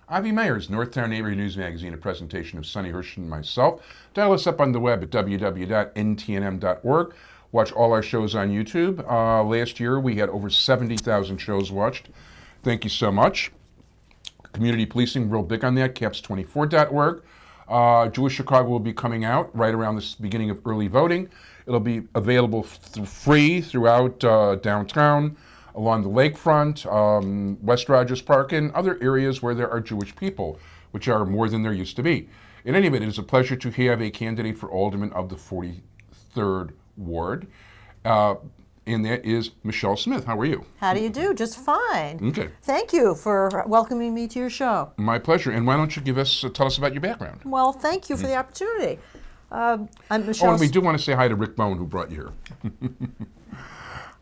Avi Meyers, Northtown Neighborhood News Magazine, a presentation of Sonny Hirsch and myself. Dial us up on the web at www.ntnm.org. Watch all our shows on YouTube. Last year we had over 70,000 shows watched. Thank you so much. Community policing, real big on that, caps24.org. Jewish Chicago will be coming out right around the beginning of early voting. It'll be available free throughout downtown, along the lakefront, West Rogers Park, and other areas where there are Jewish people, which are more than there used to be. In any event, it is a pleasure to have a candidate for alderman of the 43rd Ward, and that is Michele Smith. How are you? How do you do? Just fine. Okay. Thank you for welcoming me to your show. My pleasure. And why don't you tell us about your background? Well, thank you for the opportunity. I'm Michele. Oh, and we do want to say hi to Rick Bone, who brought you here.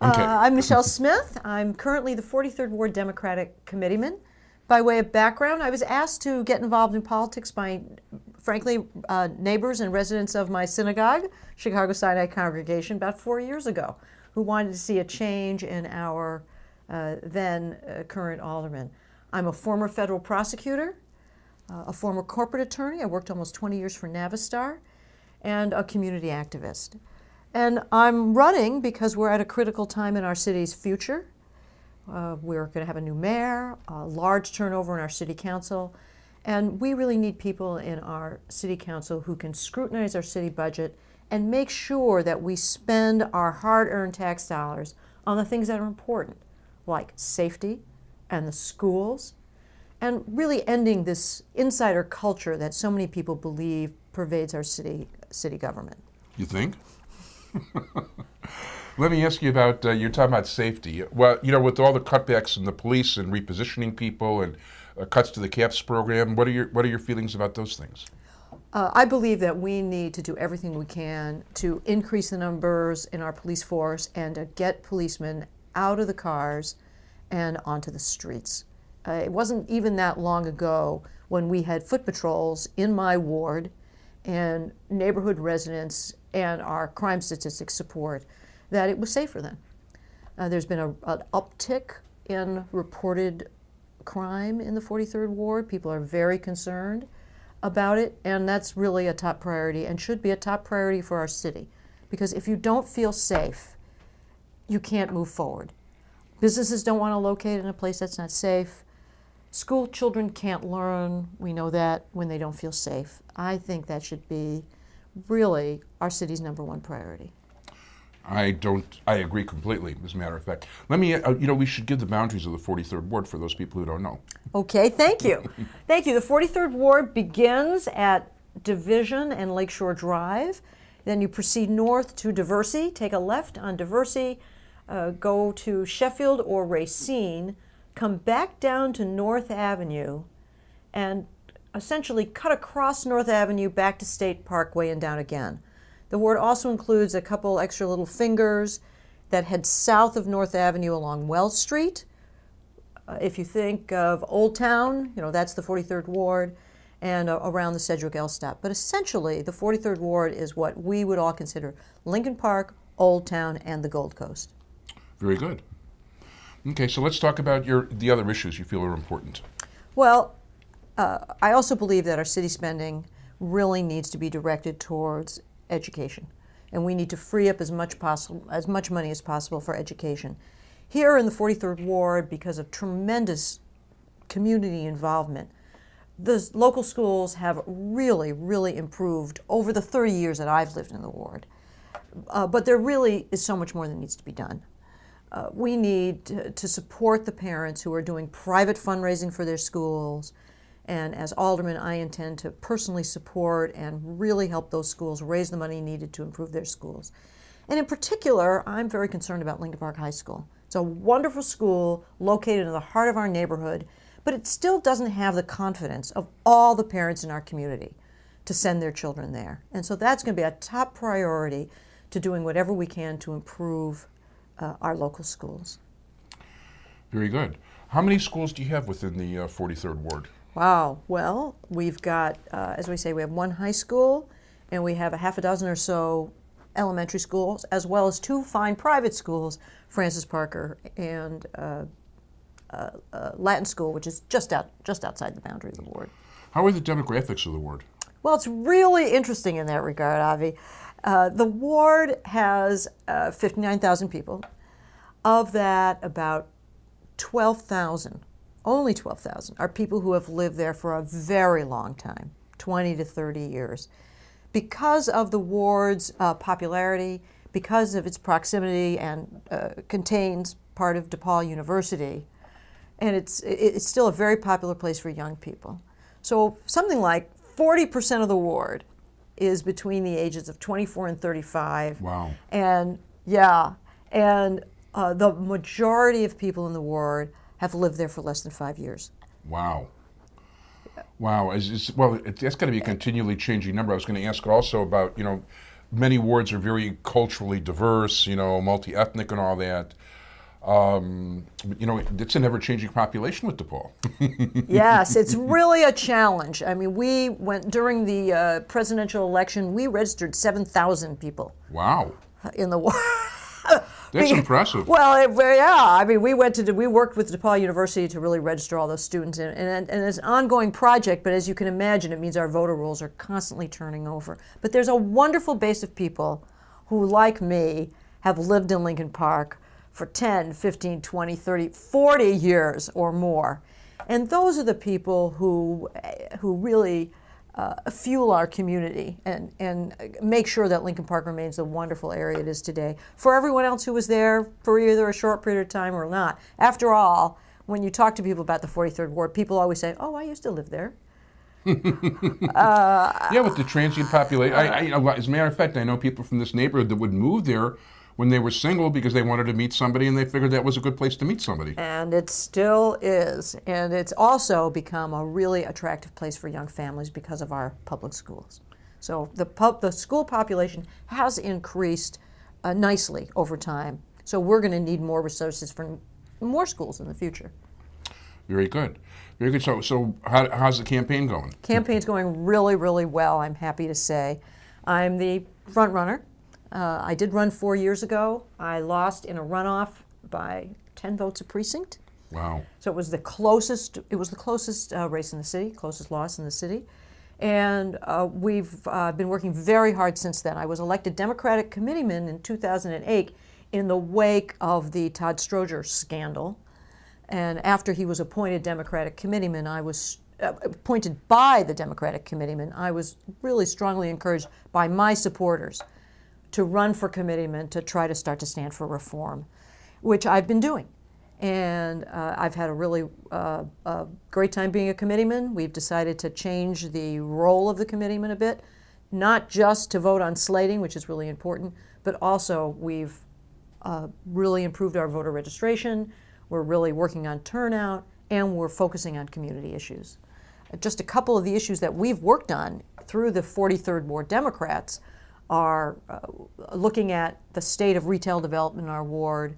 Okay. I'm Michele Smith. I'm currently the 43rd Ward Democratic Committeeman. By way of background, I was asked to get involved in politics by, frankly, neighbors and residents of my synagogue, Chicago Sinai Congregation, about 4 years ago, who wanted to see a change in our then current alderman. I'm a former federal prosecutor, a former corporate attorney. I worked almost 20 years for Navistar, and a community activist. And I'm running because we're at a critical time in our city's future. We're going to have a new mayor, a large turnover in our city council, and we really need people in our city council who can scrutinize our city budget and make sure that we spend our hard-earned tax dollars on the things that are important, like safety and the schools, and really ending this insider culture that so many people believe pervades our city government. You think? Let me ask you about, you're talking about safety. Well, you know, with all the cutbacks in the police and repositioning people and cuts to the CAPS program, what are your feelings about those things? I believe that we need to do everything we can to increase the numbers in our police force and to get policemen out of the cars and onto the streets. It wasn't even that long ago when we had foot patrols in my ward, and neighborhood residents and our crime statistics support that it was safer then. There's been an uptick in reported crime in the 43rd Ward. People are very concerned about it, and that's really a top priority and should be a top priority for our city. Because if you don't feel safe, you can't move forward. Businesses don't want to locate in a place that's not safe. School children can't learn, we know that, when they don't feel safe. I think that should be really our city's #1 priority. I agree completely, as a matter of fact. Let me, we should give the boundaries of the 43rd Ward for those people who don't know. Okay, thank you. Thank you. The 43rd Ward begins at Division and Lakeshore Drive. Then you proceed north to Diversey, take a left on Diversey, go to Sheffield or Racine, come back down to North Avenue, and essentially cut across North Avenue back to State Parkway and down again. The ward also includes a couple extra little fingers that head south of North Avenue along Wells Street. If you think of Old Town, that's the 43rd Ward, and around the Sedgwick L stop. But essentially, the 43rd Ward is what we would all consider Lincoln Park, Old Town, and the Gold Coast. Very good. Okay, so let's talk about the other issues you feel are important. Well, I also believe that our city spending really needs to be directed towards education, and we need to free up as much money as possible for education. Here in the 43rd Ward, because of tremendous community involvement, the local schools have really, really improved over the 30 years that I've lived in the ward. But there really is so much more that needs to be done. We need to support the parents who are doing private fundraising for their schools. And as alderman, I intend to personally support and really help those schools raise the money needed to improve their schools. And in particular, I'm very concerned about Lincoln Park High School. It's a wonderful school located in the heart of our neighborhood, but it still doesn't have the confidence of all the parents in our community to send their children there. And so that's going to be a top priority to doing whatever we can to improve our local schools. Very good. How many schools do you have within the 43rd Ward? Wow. Well, we've got, as we say, we have one high school, and we have a half a dozen or so elementary schools, as well as two fine private schools, Francis Parker and Latin school, which is just outside the boundary of the ward. How are the demographics of the ward? Well, it's really interesting in that regard, Avi. The ward has 59,000 people. Of that, about 12,000, only 12,000, are people who have lived there for a very long time, 20 to 30 years. Because of the ward's popularity, because of its proximity and contains part of DePaul University, and it's still a very popular place for young people. So something like 40% of the ward is between the ages of 24 and 35. Wow. And yeah, and the majority of people in the ward have lived there for less than 5 years. Wow. Wow. That's got to be a continually changing number. I was going to ask also about, many wards are very culturally diverse, multi-ethnic and all that. It's an ever-changing population with DePaul. Yes, it's really a challenge. I mean, we went during the presidential election. We registered 7,000 people. Wow. In the ward. That's impressive. Well, yeah. I mean, we worked with DePaul University to really register all those students, and it's an ongoing project. But as you can imagine, it means our voter rolls are constantly turning over. But there's a wonderful base of people who, like me, have lived in Lincoln Park for 10, 15, 20, 30, 40 years or more. And those are the people who really fuel our community and make sure that Lincoln Park remains the wonderful area it is today. For everyone else who was there for either a short period of time or not. After all, when you talk to people about the 43rd Ward, people always say, oh, I used to live there. Yeah, with the transient population. As a matter of fact, I know people from this neighborhood that would move there when they were single because they wanted to meet somebody and they figured that was a good place to meet somebody. And it still is. And it's also become a really attractive place for young families because of our public schools. So the school population has increased nicely over time. So we're going to need more resources for more schools in the future. Very good. Very good. So how's the campaign going? Campaign's going really, really well, I'm happy to say. I'm the front runner. I did run 4 years ago. I lost in a runoff by 10 votes a precinct. Wow. So it was the closest race in the city, closest loss in the city. And we've been working very hard since then. I was elected Democratic committeeman in 2008 in the wake of the Todd Stroger scandal. And after he was appointed Democratic committeeman, I was appointed by the Democratic committeeman. I was really strongly encouraged by my supporters to run for committeeman to try to start to stand for reform, which I've been doing. And I've had a really great time being a committeeman. We've decided to change the role of the committeeman a bit, not just to vote on slating, which is really important, but also we've really improved our voter registration. We're really working on turnout, and we're focusing on community issues. Just a couple of the issues that we've worked on through the 43rd Ward Democrats are looking at the state of retail development in our ward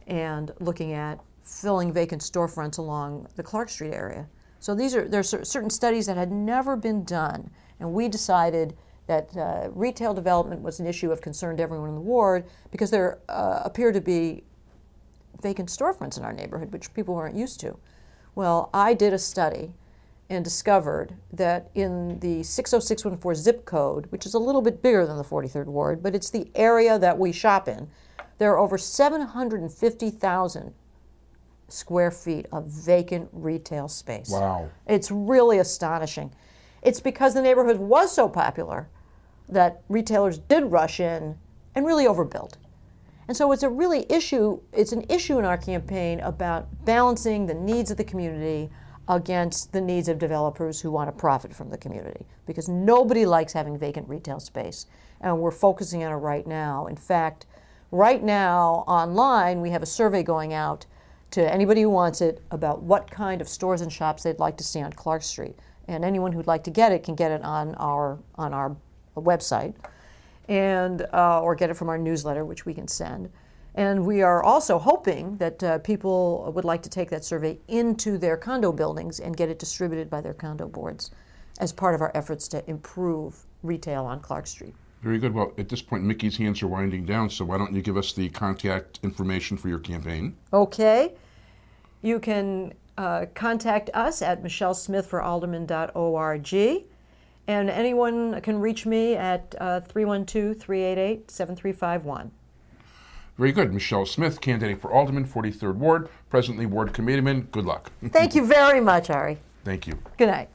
and looking at filling vacant storefronts along the Clark Street area. So there's certain studies that had never been done, and we decided that retail development was an issue of concern to everyone in the ward because there appeared to be vacant storefronts in our neighborhood, which people weren't used to. Well, I did a study and discovered that in the 60614 zip code, which is a little bit bigger than the 43rd Ward, but it's the area that we shop in, there are over 750,000 square feet of vacant retail space. Wow. It's really astonishing. It's because the neighborhood was so popular that retailers did rush in and really overbuild. And so it's an issue in our campaign about balancing the needs of the community against the needs of developers who want to profit from the community, because nobody likes having vacant retail space, and we're focusing on it right now. In fact, right now online we have a survey going out to anybody who wants it about what kind of stores and shops they'd like to see on Clark Street, and anyone who'd like to get it can get it on our website, and or get it from our newsletter, which we can send. And we are also hoping that people would like to take that survey into their condo buildings and get it distributed by their condo boards as part of our efforts to improve retail on Clark Street. Very good. Well, at this point, Mickey's hands are winding down, so why don't you give us the contact information for your campaign? Okay. You can contact us at michellesmithforalderman.org, and anyone can reach me at 312-388-7351. Very good. Michele Smith, candidate for Alderman, 43rd Ward, presently Ward Committeeman. Good luck. Thank you very much, Ari. Thank you. Good night.